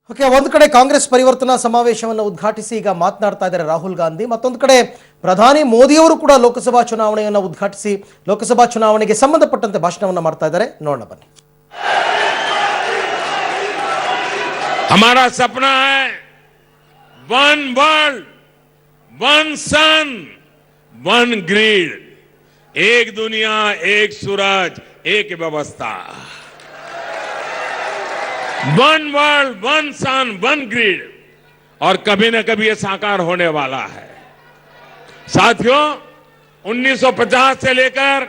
Okay, ಒಂದು ಕಡೆ ಕಾಂಗ್ರೆಸ್ ಪರಿವರ್ತನಾ ಸಮಾವೇಶವನ್ನು ಉದ್ಘಾಟಿಸಿ ಈಗ ಮಾತನಾಡ್ತಾ ಇದ್ದಾರೆ ರಾಹುಲ್ ಗಾಂಧಿ. ಮತ್ತೊಂದು ಕಡೆ ಪ್ರಧಾನಿ ಮೋದಿಯವರು ಕೂಡ ಲೋಕಸಭಾ ಚುನಾವಣೆಯನ್ನು ಉದ್ಘಾಟಿಸಿ ಲೋಕಸಭಾ ಚುನಾವಣೆಗೆ ಸಂಬಂಧಪಟ್ಟಂತೆ ಭಾಷಣವನ್ನು ಮಾಡ್ತಾ ಇದ್ದಾರೆ. ನೋಡೋಣ ಬನ್ನಿ. हमारा सपना है वन वर्ल्ड, वन सन, वन ग्रिड, एक दुनिया, एक सूरज, एक व्यवस्था. वन वर्ल्ड, वन सन, वन ग्रिड, और कभी न कभी ये साकार होने वाला है. साथियों, 1950 से लेकर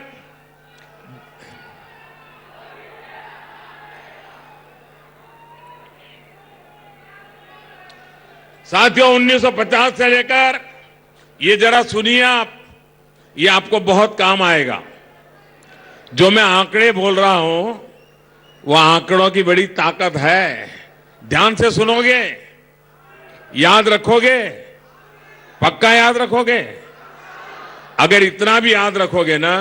साथियों 1950 से लेकर ये जरा सुनिए आप, ये आपको बहुत काम आएगा. जो मैं आंकड़े बोल रहा हूं वो आंकड़ों की बड़ी ताकत है. ध्यान से सुनोगे, याद रखोगे, पक्का याद रखोगे. अगर इतना भी याद रखोगे ना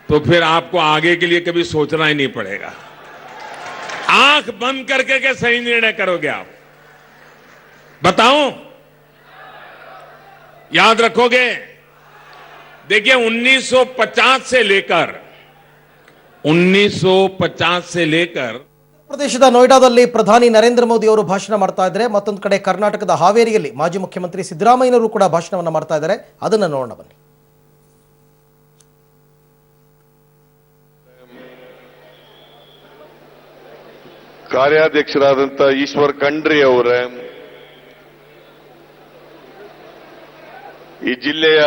तो फिर आपको आगे के लिए कभी सोचना ही नहीं पड़ेगा. आंख बंद करके के सही निर्णय करोगे आप. बताऊं, याद रखोगे. देखिए 1950 से लेकर ಪ್ರದೇಶದ ನೋಯ್ಡಾದಲ್ಲಿ ಪ್ರಧಾನಿ ನರೇಂದ್ರ ಮೋದಿ ಅವರು ಭಾಷಣ ಮಾಡ್ತಾ ಇದ್ದಾರೆ. ಮತ್ತೊಂದು ಕಡೆ ಕರ್ನಾಟಕದ ಹಾವೇರಿಯಲ್ಲಿ ಮಾಜಿ ಮುಖ್ಯಮಂತ್ರಿ ಸಿದ್ದರಾಮಯ್ಯನವರು ಕೂಡ ಭಾಷಣವನ್ನು ಮಾಡ್ತಾ ಇದ್ದಾರೆ. ಅದನ್ನು ನೋಡೋಣ ಬನ್ನಿ. ಕಾರ್ಯಾಧ್ಯಕ್ಷರಾದಂಥ ಈಶ್ವರ್ ಖಂಡ್ರೆ ಅವರೇ, ಈ ಜಿಲ್ಲೆಯ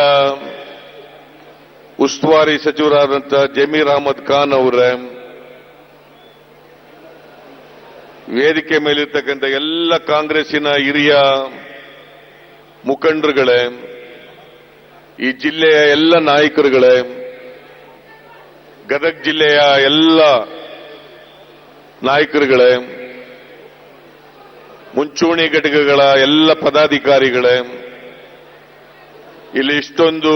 ಉಸ್ತುವಾರಿ ಸಚಿವರಾದಂಥ ಜಮೀರ್ ಅಹಮದ್ ಖಾನ್ ಅವರೇ, ವೇದಿಕೆ ಮೇಲಿರ್ತಕ್ಕಂಥ ಎಲ್ಲ ಕಾಂಗ್ರೆಸ್ಸಿನ ಹಿರಿಯ ಮುಖಂಡರುಗಳೇ, ಈ ಜಿಲ್ಲೆಯ ಎಲ್ಲ ನಾಯಕರುಗಳೇ, ಗದಗ ಜಿಲ್ಲೆಯ ಎಲ್ಲ ನಾಯಕರುಗಳೇ, ಮುಂಚೂಣಿ ಘಟಕಗಳ ಎಲ್ಲ ಪದಾಧಿಕಾರಿಗಳೇ, ಇಲ್ಲಿ ಇಷ್ಟೊಂದು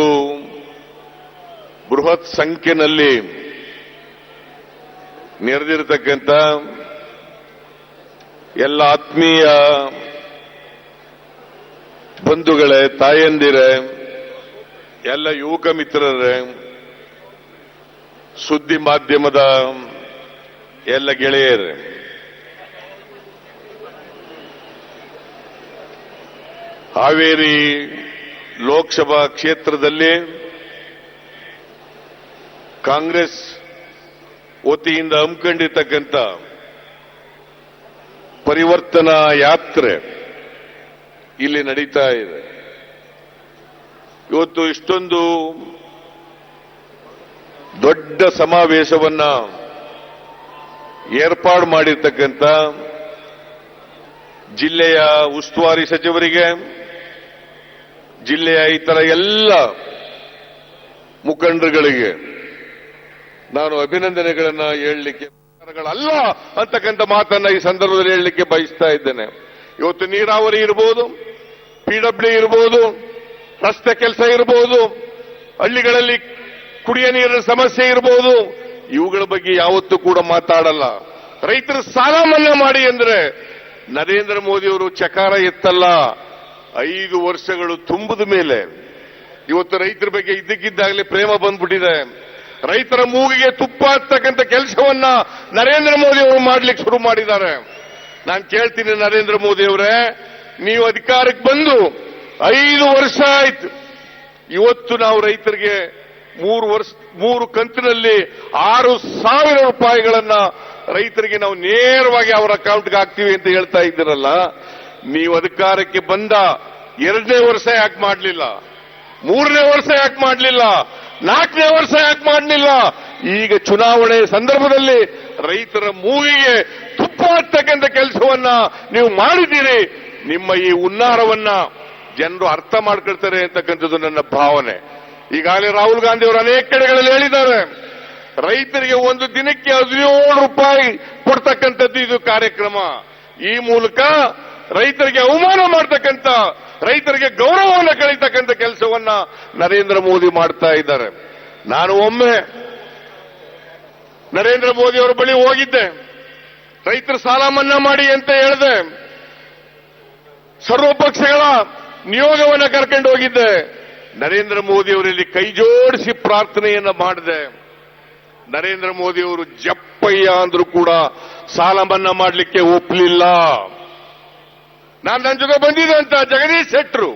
ಬೃಹತ್ ಸಂಖ್ಯೆಯಲ್ಲಿ ನೆರೆದಿರತಕ್ಕಂಥ ಎಲ್ಲ ಆತ್ಮೀಯ ಬಂಧುಗಳೇ, ತಾಯಂದಿರೇ, ಎಲ್ಲ ಯುವಕ ಮಿತ್ರರೇ, ಸುದ್ದಿ ಮಾಧ್ಯಮದ ಎಲ್ಲ ಗೆಳೆಯರೇ, ಹಾವೇರಿ ಲೋಕಸಭಾ ಕ್ಷೇತ್ರದಲ್ಲಿ ಕಾಂಗ್ರೆಸ್ ವತಿಯಿಂದ ಹಮ್ಮಿಕೊಂಡಿರ್ತಕ್ಕಂಥ ಪರಿವರ್ತನಾ ಯಾತ್ರೆ ಇಲ್ಲಿ ನಡೀತಾ ಇದೆ. ಇವತ್ತು ಇಷ್ಟೊಂದು ದೊಡ್ಡ ಸಮಾವೇಶವನ್ನ ಏರ್ಪಾಡು ಮಾಡಿರ್ತಕ್ಕಂಥ ಜಿಲ್ಲೆಯ ಉಸ್ತುವಾರಿ ಸಚಿವರಿಗೆ, ಜಿಲ್ಲೆಯ ಇತರ ಎಲ್ಲ ಮುಖಂಡರುಗಳಿಗೆ ನಾನು ಅಭಿನಂದನೆಗಳನ್ನ ಹೇಳಲಿಕ್ಕೆ ಅಲ್ಲ ಅಂತಕ್ಕಂಥ ಮಾತನ್ನ ಈ ಸಂದರ್ಭದಲ್ಲಿ ಹೇಳಲಿಕ್ಕೆ ಬಯಸ್ತಾ ಇದ್ದೇನೆ. ಇವತ್ತು ನೀರಾವರಿ ಇರಬಹುದು, ಪಿಡಬ್ಲ್ಯೂ ಇರಬಹುದು, ರಸ್ತೆ ಕೆಲಸ ಇರಬಹುದು, ಹಳ್ಳಿಗಳಲ್ಲಿ ಕುಡಿಯ ನೀರಿನ ಸಮಸ್ಯೆ ಇರಬಹುದು, ಇವುಗಳ ಬಗ್ಗೆ ಯಾವತ್ತೂ ಕೂಡ ಮಾತಾಡಲ್ಲ. ರೈತರ ಸಾಲ ಮನ್ನಾ ಮಾಡಿ ಅಂದ್ರೆ ನರೇಂದ್ರ ಮೋದಿ ಅವರು ಚಕಾರ ಎತ್ತಲ್ಲ. 5 ವರ್ಷಗಳು ತುಂಬಿದ ಮೇಲೆ ಇವತ್ತು ರೈತರ ಬಗ್ಗೆ ಇದ್ದಕ್ಕಿದ್ದಾಗಲೇ ಪ್ರೇಮ ಬಂದ್ಬಿಟ್ಟಿದೆ. ರೈತರ ಮೂಗಿಗೆ ತುಪ್ಪ ಹಚ್ಚತಕ್ಕಂಥ ಕೆಲಸವನ್ನ ನರೇಂದ್ರ ಮೋದಿ ಅವರು ಮಾಡ್ಲಿಕ್ಕೆ ಶುರು ಮಾಡಿದ್ದಾರೆ. ನಾನು ಕೇಳ್ತೀನಿ, ನರೇಂದ್ರ ಮೋದಿ ಅವರೇ, ನೀವು ಅಧಿಕಾರಕ್ಕೆ ಬಂದು 5 ವರ್ಷ ಆಯ್ತು. ಇವತ್ತು ನಾವು ರೈತರಿಗೆ 3 ಕಂತಿನಲ್ಲಿ 6,000 ರೂಪಾಯಿಗಳನ್ನ ರೈತರಿಗೆ ನಾವು ನೇರವಾಗಿ ಅವರ ಅಕೌಂಟ್ಗೆ ಹಾಕ್ತೀವಿ ಅಂತ ಹೇಳ್ತಾ ಇದ್ದೀರಲ್ಲ. ನೀವು ಅಧಿಕಾರಕ್ಕೆ ಬಂದ 2ನೇ ವರ್ಷ ಯಾಕೆ ಮಾಡಲಿಲ್ಲ? 3ನೇ ವರ್ಷ ಯಾಕೆ ಮಾಡಲಿಲ್ಲ? 4ನೇ ವರ್ಷ ಯಾಕೆ ಮಾಡಲಿಲ್ಲ? ಈಗ ಚುನಾವಣೆ ಸಂದರ್ಭದಲ್ಲಿ ರೈತರ ಮೂಗಿಗೆ ತುಪ್ಪ ಹಚ್ಚತಕ್ಕಂಥ ಕೆಲಸವನ್ನ ನೀವು ಮಾಡಿದ್ದೀರಿ. ನಿಮ್ಮ ಈ ಹುನ್ನಾರವನ್ನ ಜನರು ಅರ್ಥ ಮಾಡ್ಕೊಳ್ತಾರೆ ಅಂತಕ್ಕಂಥದ್ದು ನನ್ನ ಭಾವನೆ. ಈಗಾಗಲೇ ರಾಹುಲ್ ಗಾಂಧಿ ಅವರು ಅನೇಕ ಕಡೆಗಳಲ್ಲಿ ಹೇಳಿದ್ದಾರೆ, ರೈತರಿಗೆ ಒಂದು ದಿನಕ್ಕೆ 17 ರೂಪಾಯಿ ಕೊಡ್ತಕ್ಕಂಥದ್ದು ಇದು ಕಾರ್ಯಕ್ರಮ. ಈ ಮೂಲಕ ರೈತರಿಗೆ ಅವಮಾನ ಮಾಡ್ತಕ್ಕಂಥ, ರೈತರಿಗೆ ಗೌರವವನ್ನು ಕಳೀತಕ್ಕಂಥ ಕೆಲಸವನ್ನ ನರೇಂದ್ರ ಮೋದಿ ಮಾಡ್ತಾ ಇದ್ದಾರೆ. ನಾನು ಒಮ್ಮೆ ನರೇಂದ್ರ ಮೋದಿ ಅವರ ಬಳಿ ಹೋಗಿದ್ದೆ. ರೈತರ ಸಾಲ ಮನ್ನಾ ಮಾಡಿ ಅಂತ ಹೇಳಿದೆ. ಸರ್ವಪಕ್ಷಗಳ ನಿಯೋಗವನ್ನು ಕರ್ಕೊಂಡು ಹೋಗಿದ್ದೆ. ನರೇಂದ್ರ ಮೋದಿ ಅವರಲ್ಲಿ ಕೈ ಜೋಡಿಸಿ ಪ್ರಾರ್ಥನೆಯನ್ನ ಮಾಡಿದೆ. ನರೇಂದ್ರ ಮೋದಿ ಅವರು ಜಪ್ಪಯ್ಯ ಅಂದ್ರೂ ಕೂಡ ಸಾಲ ಮನ್ನಾ ಮಾಡಲಿಕ್ಕೆ ಒಪ್ಪಲಿಲ್ಲ. ನನ್ನ ಜೊತೆ ಬಂದಿದ್ದಂತ ಜಗದೀಶ್ ಶೆಟ್ಟರು,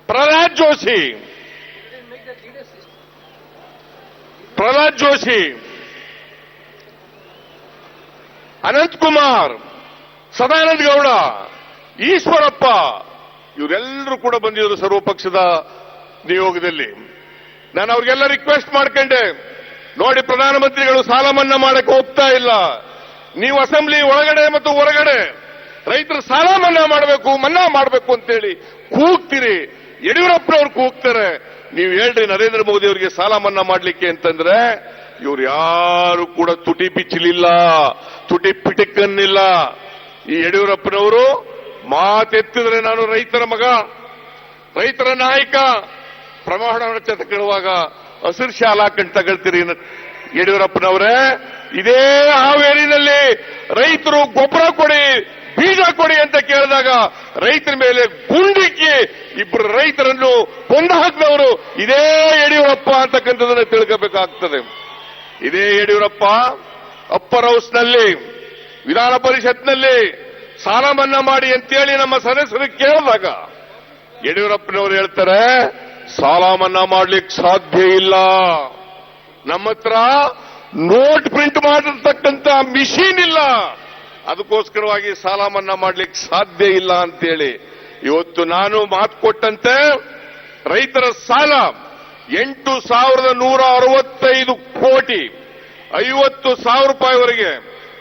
ಪ್ರಹ್ಲಾದ್ ಜೋಶಿ, ಅನಂತ್ ಕುಮಾರ್, ಸದಾನಂದ ಗೌಡ, ಈಶ್ವರಪ್ಪ ಇವರೆಲ್ಲರೂ ಕೂಡ ಬಂದಿದ್ರು ಸರ್ವಪಕ್ಷದ ನಿಯೋಗದಲ್ಲಿ. ನಾನು ಅವ್ರಿಗೆಲ್ಲ ರಿಕ್ವೆಸ್ಟ್ ಮಾಡ್ಕೊಂಡೆ, ನೋಡಿ ಪ್ರಧಾನಮಂತ್ರಿಗಳು ಸಾಲ ಮನ್ನಾ ಮಾಡಕ್ಕೆ ಹೋಗ್ತಾ ಇಲ್ಲ, ನೀವು ಅಸೆಂಬ್ಲಿ ಒಳಗಡೆ ಮತ್ತು ಹೊರಗಡೆ ರೈತರ ಸಾಲ ಮನ್ನಾ ಮಾಡಬೇಕು ಅಂತೇಳಿ ಕೂಗ್ತೀರಿ. ಯಡಿಯೂರಪ್ಪನವ್ರು ಕೂಗ್ತಾರೆ, ನೀವು ಹೇಳ್ರಿ ನರೇಂದ್ರ ಮೋದಿ ಅವರಿಗೆ ಸಾಲ ಮನ್ನಾ ಮಾಡಲಿಕ್ಕೆ ಅಂತಂದ್ರೆ ಇವ್ರು ಯಾರು ಕೂಡ ತುಟಿ ಬಿಚ್ಚಲಿಲ್ಲ, ತುಟಿ ಪಿಟಕನ್ನಿಲ್ಲ. ಈ ಯಡಿಯೂರಪ್ಪನವರು ಮಾತೆತ್ತಿದ್ರೆ ನಾನು ರೈತರ ಮಗ, ರೈತರ ನಾಯಕ, ಪ್ರಮಾಣ ವಚನ ತಗೊಳ್ಳುವಾಗ ಹಸಿರು ಶಾಲ ಹಾಕೊಂಡು ತಗೊಳ್ತೀರಿ ಯಡಿಯೂರಪ್ಪನವರೇ. ಇದೇ ಹಾವೇರಿನಲ್ಲಿ ರೈತರು ಗೊಬ್ಬರ ಕೊಡಿ, ಬೀಜ ಕೊಡಿ ಅಂತ ಕೇಳಿದಾಗ ರೈತರ ಮೇಲೆ ಗುಂಡಿಕ್ಕಿ ಇಬ್ಬರು ರೈತರನ್ನು ಕೊಂದು ಹಾಕಿದವರು ಇದೇ ಯಡಿಯೂರಪ್ಪ ಅಂತಕ್ಕಂಥದನ್ನು ತಿಳ್ಕೋಬೇಕಾಗ್ತದೆ. ಇದೇ ಯಡಿಯೂರಪ್ಪ ಅಪ್ಪರ್ ಹೌಸ್ನಲ್ಲಿ ವಿಧಾನ ಪರಿಷತ್ನಲ್ಲಿ ಸಾಲ ಮನ್ನಾ ಮಾಡಿ ಅಂತೇಳಿ ನಮ್ಮ ಸದಸ್ಯರು ಕೇಳಿದಾಗ ಯಡಿಯೂರಪ್ಪನವರು ಹೇಳ್ತಾರೆ, ಸಾಲ ಮನ್ನಾ ಮಾಡ್ಲಿಕ್ಕೆ ಸಾಧ್ಯ ಇಲ್ಲ, ನಮ್ಮ ಹತ್ರ ನೋಟ್ ಪ್ರಿಂಟ್ ಮಾಡಿರ್ತಕ್ಕಂಥ ಮಿಷಿನ್ ಇಲ್ಲ, ಅದಕ್ಕೋಸ್ಕರವಾಗಿ ಸಾಲ ಮನ್ನಾ ಮಾಡ್ಲಿಕ್ಕೆ ಸಾಧ್ಯ ಇಲ್ಲ ಅಂತೇಳಿ ಇವತ್ತು ನಾನು ಮಾತು ಕೊಟ್ಟಂತೆ ರೈತರ ಸಾಲ 8,165 ಕೋಟಿ 50,000 ರೂಪಾಯಿವರೆಗೆ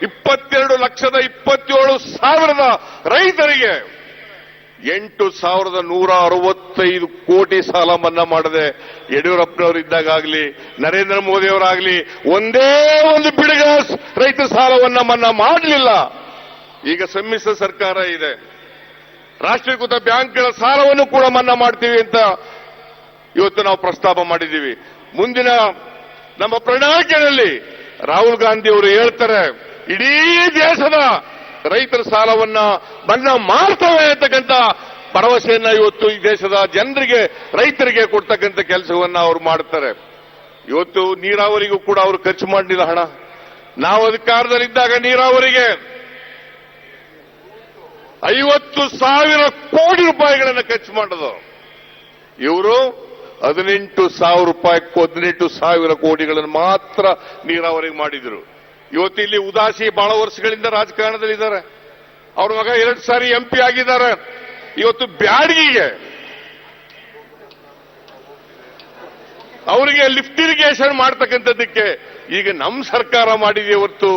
22,27,000 ರೈತರಿಗೆ 8,165 ಕೋಟಿ ಸಾಲ ಮನ್ನಾ ಮಾಡದೆ ಯಡಿಯೂರಪ್ಪನವರಿದ್ದಾಗಲಿ ನರೇಂದ್ರ ಮೋದಿ ಅವರಾಗಲಿ ಒಂದೇ ಒಂದು ಬಿಡುಗಾಸ್ ರೈತರ ಸಾಲವನ್ನ ಮನ್ನಾ ಮಾಡಲಿಲ್ಲ. ಈಗ ಸಮ್ಮಿಶ್ರ ಸರ್ಕಾರ ಇದೆ, ರಾಷ್ಟ್ರೀಕೃತ ಬ್ಯಾಂಕ್ಗಳ ಸಾಲವನ್ನು ಕೂಡ ಮನ್ನಾ ಮಾಡ್ತೀವಿ ಅಂತ ಇವತ್ತು ನಾವು ಪ್ರಸ್ತಾಪ ಮಾಡಿದ್ದೀವಿ. ಮುಂದಿನ ನಮ್ಮ ಪ್ರಣಾಳಿಕೆಯಲ್ಲಿ ರಾಹುಲ್ ಗಾಂಧಿ ಅವರು ಹೇಳ್ತಾರೆ, ಇಡೀ ದೇಶದ ರೈತರ ಸಾಲವನ್ನ ಮನ್ನಾ ಮಾಡ್ತವೆ ಅಂತಕ್ಕಂಥ ಭರವಸೆಯನ್ನ ಇವತ್ತು ಈ ದೇಶದ ಜನರಿಗೆ ರೈತರಿಗೆ ಕೊಡ್ತಕ್ಕಂಥ ಕೆಲಸವನ್ನ ಅವರು ಮಾಡ್ತಾರೆ. ಇವತ್ತು ನೀರಾವರಿಗೂ ಕೂಡ ಅವರು ಖರ್ಚು ಮಾಡಲಿಲ್ಲ ಹಣ. ನಾವು ಅಧಿಕಾರದಲ್ಲಿದ್ದಾಗ ನೀರಾವರಿಗೆ 50,000 ಕೋಟಿ ರೂಪಾಯಿಗಳನ್ನು ಖರ್ಚು ಮಾಡೋದು. ಇವರು 18,000 ಕೋಟಿಗಳನ್ನು ಮಾತ್ರ ನೀರಾವರಿಗೆ ಮಾಡಿದ್ರು. ಇವತ್ತು ಇಲ್ಲಿ ಉದಾಸಿ ಬಹಳ ವರ್ಷಗಳಿಂದ ರಾಜಕಾರಣದಲ್ಲಿದ್ದಾರೆ. ಅವ್ರ ಮಗ 2 ಸಾರಿ MP ಆಗಿದ್ದಾರೆ. ಇವತ್ತು ಬ್ಯಾಡಗಿಗೆ ಅವರಿಗೆ ಲಿಫ್ಟ್ ಇರಿಗೇಷನ್ ಮಾಡ್ತಕ್ಕಂಥದ್ದಕ್ಕೆ ಈಗ ನಮ್ಮ ಸರ್ಕಾರ ಮಾಡಿದೆ ಹೊರತು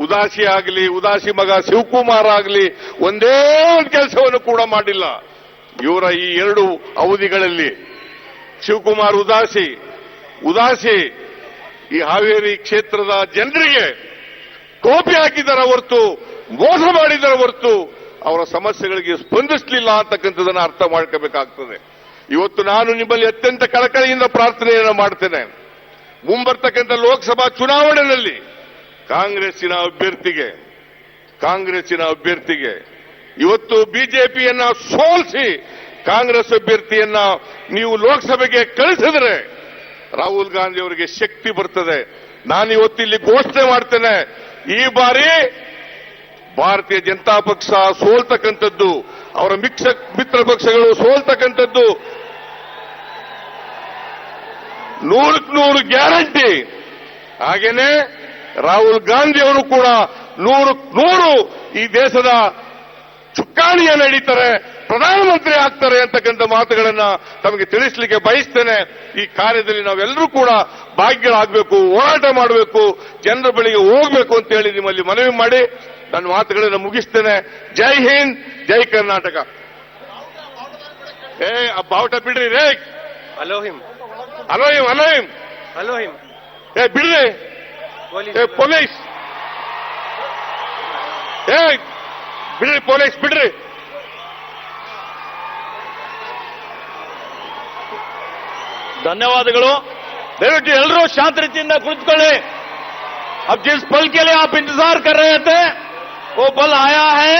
ಉದಾಸಿ ಆಗಲಿ, ಉದಾಸಿ ಮಗ ಶಿವಕುಮಾರ್ ಆಗಲಿ ಒಂದೇ ಒಂದು ಕೆಲಸವನ್ನು ಕೂಡ ಮಾಡಿಲ್ಲ. ಇವರ ಈ 2 ಅವಧಿಗಳಲ್ಲಿ ಶಿವಕುಮಾರ್ ಉದಾಸಿ ಈ ಹಾವೇರಿ ಕ್ಷೇತ್ರದ ಜನರಿಗೆ ಟೋಪಿ ಹಾಕಿದ್ದಾರೆ ಹೊರತು ಮೋಸ ಮಾಡಿದ್ದಾರೆ ಹೊರತು ಅವರ ಸಮಸ್ಯೆಗಳಿಗೆ ಸ್ಪಂದಿಸಲಿಲ್ಲ ಅಂತಕ್ಕಂಥದನ್ನು ಅರ್ಥ ಮಾಡ್ಕೋಬೇಕಾಗ್ತದೆ. ಇವತ್ತು ನಾನು ನಿಮ್ಮಲ್ಲಿ ಅತ್ಯಂತ ಕಳಕಳಿಯಿಂದ ಪ್ರಾರ್ಥನೆಯನ್ನು ಮಾಡ್ತೇನೆ. ಮುಂಬರ್ತಕ್ಕಂಥ ಲೋಕಸಭಾ ಚುನಾವಣೆಯಲ್ಲಿ ಕಾಂಗ್ರೆಸ್ಸಿನ ಅಭ್ಯರ್ಥಿಗೆ ಇವತ್ತು ಬಿಜೆಪಿಯನ್ನ ಸೋಲಿಸಿ ಕಾಂಗ್ರೆಸ್ ಅಭ್ಯರ್ಥಿಯನ್ನ ನೀವು ಲೋಕಸಭೆಗೆ ಕಳಿಸಿದ್ರೆ ರಾಹುಲ್ ಗಾಂಧಿ ಅವರಿಗೆ ಶಕ್ತಿ ಬರ್ತದೆ. ನಾನು ಇವತ್ತು ಇಲ್ಲಿ ಘೋಷಣೆ ಮಾಡ್ತೇನೆ, ಈ ಬಾರಿ ಭಾರತೀಯ ಜನತಾ ಪಕ್ಷ ಸೋಲ್ತಕ್ಕಂಥದ್ದು, ಅವರ ಮಿತ್ರ ಪಕ್ಷಗಳು ಸೋಲ್ತಕ್ಕಂಥದ್ದು 100% ಗ್ಯಾರಂಟಿ. ಹಾಗೇನೆ ರಾಹುಲ್ ಗಾಂಧಿ ಅವರು ಕೂಡ 100% ಈ ದೇಶದ ಚುಕ್ಕಾಣಿಯನ್ನು ಹಿಡಿತಾರೆ, ಪ್ರಧಾನಮಂತ್ರಿ ಆಗ್ತಾರೆ ಅಂತಕ್ಕಂಥ ಮಾತುಗಳನ್ನ ತಮಗೆ ತಿಳಿಸಲಿಕ್ಕೆ ಬಯಸ್ತೇನೆ. ಈ ಕಾರ್ಯದಲ್ಲಿ ನಾವೆಲ್ಲರೂ ಕೂಡ ಭಾಗಿಗಳಾಗಬೇಕು, ಹೋರಾಟ ಮಾಡಬೇಕು, ಜನರ ಬಳಿಗೆ ಹೋಗಬೇಕು ಅಂತ ಹೇಳಿ ನಿಮ್ಮಲ್ಲಿ ಮನವಿ ಮಾಡಿ ನನ್ನ ಮಾತುಗಳನ್ನು ಮುಗಿಸ್ತೇನೆ. ಜೈ ಹಿಂದ್, ಜೈ ಕರ್ನಾಟಕ. ಬಾವುಟ ಬಿಡ್ರಿ ರೇ, ಅಲೋಹಿಂ ಬಿಡ್ರಿ ಪೊಲೀಸ್, ಬಿಡ್ರಿ ಪೊಲೀಸ್ ಬಿಡ್ರಿ. ಧನ್ಯವಾದಗಳು. ದಯವಿಟ್ಟು ಎಲ್ಲರೂ ಶಾಂತ ರೀತಿಯಿಂದ ಕುಳಿತುಕೊಳ್ಳಿ. अब जिस पल के लिए आप इंतजार कर रहे थे वो पल आया है.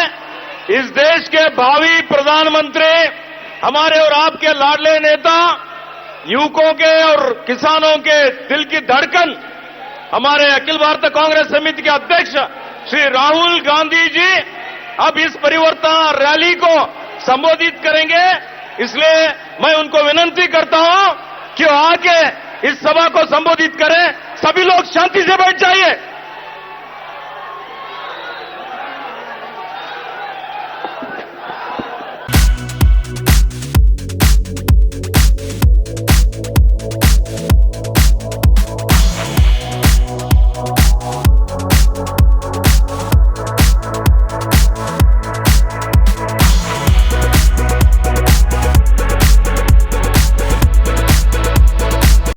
इस देश के भावी प्रधानमंत्री हमारे और आपके लाडले नेता, युवकों के और किसानों के दिल की धड़कन, हमारे अखिल भारतीय कांग्रेस समिति के अध्यक्ष श्री राहुल गांधी जी अब इस परिवर्तन रैली को संबोधित करेंगे। इसलिए मैं उनको विनंती करता हूं कि वो आके इस सभा को संबोधित करें। सभी लोग शांति से बैठ जाइए।